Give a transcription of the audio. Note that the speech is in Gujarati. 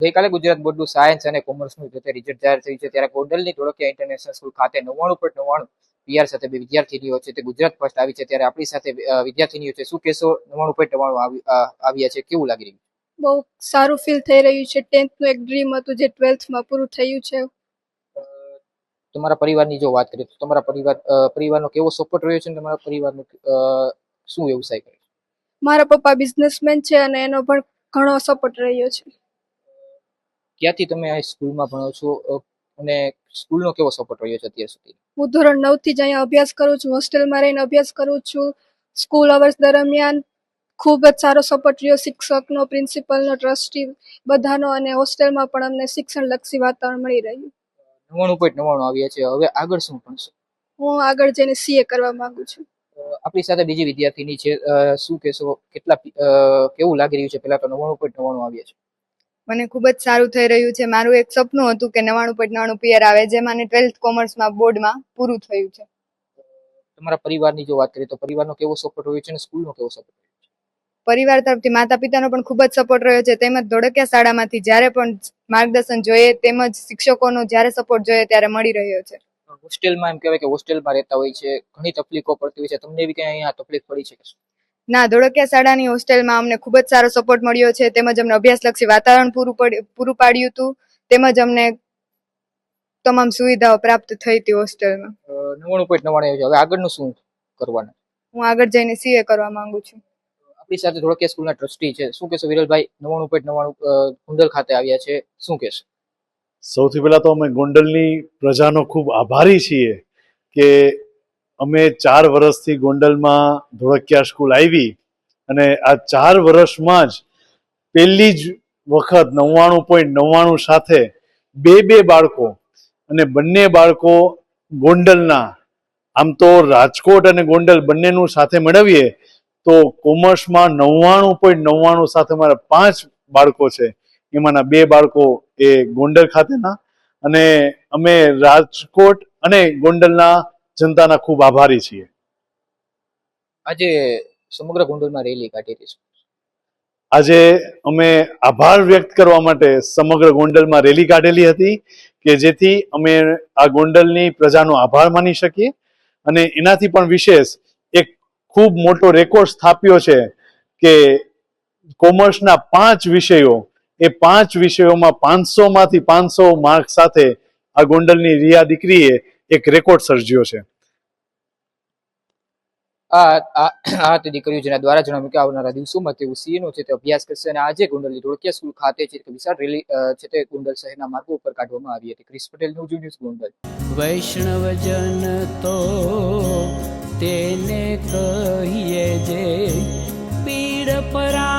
ગઈકાલે ગુજરાત બોર્ડનું સાયન્સ અને કોમર્સનું જે રિઝલ્ટ જાહેર થયું છે ત્યારે ગોંડલની ધોળકિયા ઇન્ટરનેશનલ સ્કૂલ ખાતે 99.99 પીઆર સાથે બે વિદ્યાર્થીનીઓ છે તે ગુજરાત ફર્સ્ટ આવી છે ત્યારે આપણી સાથે વિદ્યાર્થીનીઓ છે. શું કહેશો? 99.99 આવ્યા છે, કેવું લાગી રહ્યું? બહુ સારું ફીલ થઈ રહ્યું છે. 10th નું એક ડ્રીમ હતું જે 12th માં પૂરું થયું છે. તમારા પરિવારની જો વાત કરીએ તો તમારા પરિવારનો કેવો સપોર્ટ રહ્યો છે અને તમારા પરિવારનો શું વ્યવસાય કરે છે? મારા પપ્પા બિઝનેસમેન છે અને એનો પણ ઘણો સપોર્ટ રહ્યો છે. ક્યાંથી તમે આ સ્કૂલમાં ભણો છો અને સ્કૂલનો કેવો સપોર્ટ રહ્યો છે અત્યાર સુધી? હું ધોરણ 9 થી જ અહીંયા અભ્યાસ કરું છું. હોસ્ટેલમાં રહીને અભ્યાસ કરું છું. સ્કૂલ અવર્સ દરમિયાન ખૂબ જ સારો સપોર્ટ રહ્યો શિક્ષકનો, પ્રિન્સિપલનો, ટ્રસ્ટી બધાનો, અને હોસ્ટેલમાં પણ અમને શિક્ષણલક્ષી વાતાવરણ મળી રહ્યું. 99.99 આવ્યા છે. હવે આગળ શું ભણશો? હું આગળ જઈને સીએ કરવા માંગુ છું. આપણી સાથે બીજી વિદ્યાર્થીની છે. શું કહેશો? કેવું લાગી રહ્યું છે? પેલા તો 99.99 આવ્યા છે. મને ખૂબ જ સારું થઈ રહ્યું છે. મારું એક સપનું હતું કે 99.99 પીઆર આવે, જે મને 12th કોમર્સમાં બોર્ડમાં પૂરું થયું છે. તમારા પરિવારની જો વાત કરીએ તો પરિવારનો કેવો સપોર્ટ રહ્યો છે અને સ્કૂલનો કેવો સપોર્ટ રહ્યો છે? પરિવાર તરફથી માતા પિતાનો પણ ખૂબ જ સપોર્ટ રહ્યો છે. તેમજ ધોળકિયા શાળામાંથી જ્યારે પણ માર્ગદર્શન જોઈએ તેમજ શિક્ષકોનો જ્યારે સપોર્ટ જોઈએ ત્યારે મળી રહ્યો છે. હોસ્ટેલમાં એમ કહેવાય કે હોસ્ટેલમાં રહેતા હોય છે, ઘણી તકલીફો પડતી હોય છે. તમને એવી કઈ અહીંયા તકલીફ પડી છે? ના, ધોળકિયા શાળાની હોસ્ટેલમાં અમને ખૂબ જ સારો સપોર્ટ મળ્યો છે. તેમજ અમને અભ્યાસલક્ષી વાતાવરણ પૂરું પાડ્યું હતું. તેમજ અમને તમામ સુવિધાઓ પ્રાપ્ત થઈ હતી હોસ્ટેલમાં. 99.99 હવે આગળનું શું કરવાનું? હું આગળ જઈને સીએ કરવા માંગુ છું. આપણી સાથે ધોળકિયા સ્કૂલના ટ્રસ્ટી છે. શું કહેશો વિરલભાઈ? 99.99 ગોંડલ ખાતે આવ્યા છે, શું કહેશો? સૌથી પહેલા તો અમે ગોંડલની પ્રજાનો ખૂબ આભારી છીએ કે અમે 4 વર્ષથી ગોંડલમાં ધોળકિયા સ્કૂલ આવી અને આ 4 વર્ષમાં જ પહેલી જ વખત 99.99 સાથે બે બાળકો, અને બંને બાળકો ગોંડલના. આમ તો રાજકોટ અને ગોંડલ બંનેનું સાથે મેળવીએ તો કોમર્સમાં 99.99 સાથે મારા 5 બાળકો છે. એમાંના 2 બાળકો એ ગોંડલ ખાતેના, અને અમે રાજકોટ અને ગોંડલના જનતાના ખૂબ આભારી છીએ. આજે સમગ્ર ગોંડલમાં રેલી કાઢી હતી. આજે અમે આભાર વ્યક્ત કરવા માટે સમગ્ર ગોંડલમાં રેલી કાઢેલી હતી કે જેથી અમે આ ગોંડલની પ્રજાનો આભાર માની શકીએ, અને એનાથી પણ વિશેષ એક ખૂબ મોટો રેકોર્ડ સ્થાપ્યો છે કે કોમર્સના 5 વિષયો, એ 5 વિષયોમાં 500માંથી 500 માર્ક સાથે આ ગોંડલની રિયા દીકરીએ એક રેકોર્ડ સર્જ્યો છે. આ તે દીકરીઓ જેના દ્વારા જણાવ્યું કે આવનારા દિવસોમાં તેઓ સીએનો છે તે અભ્યાસ કરશે અને આજે ગોંડલની ધોળકિયા સ્કૂલ ખાતે છે વિશાળ રેલી છે તે ગોંડલ શહેરના માર્ગો ઉપર કાઢવામાં આવી હતી. Chris Patel, news Gondal. વૈષ્ણવજન તો તેને કહીએ જે પીડ પરા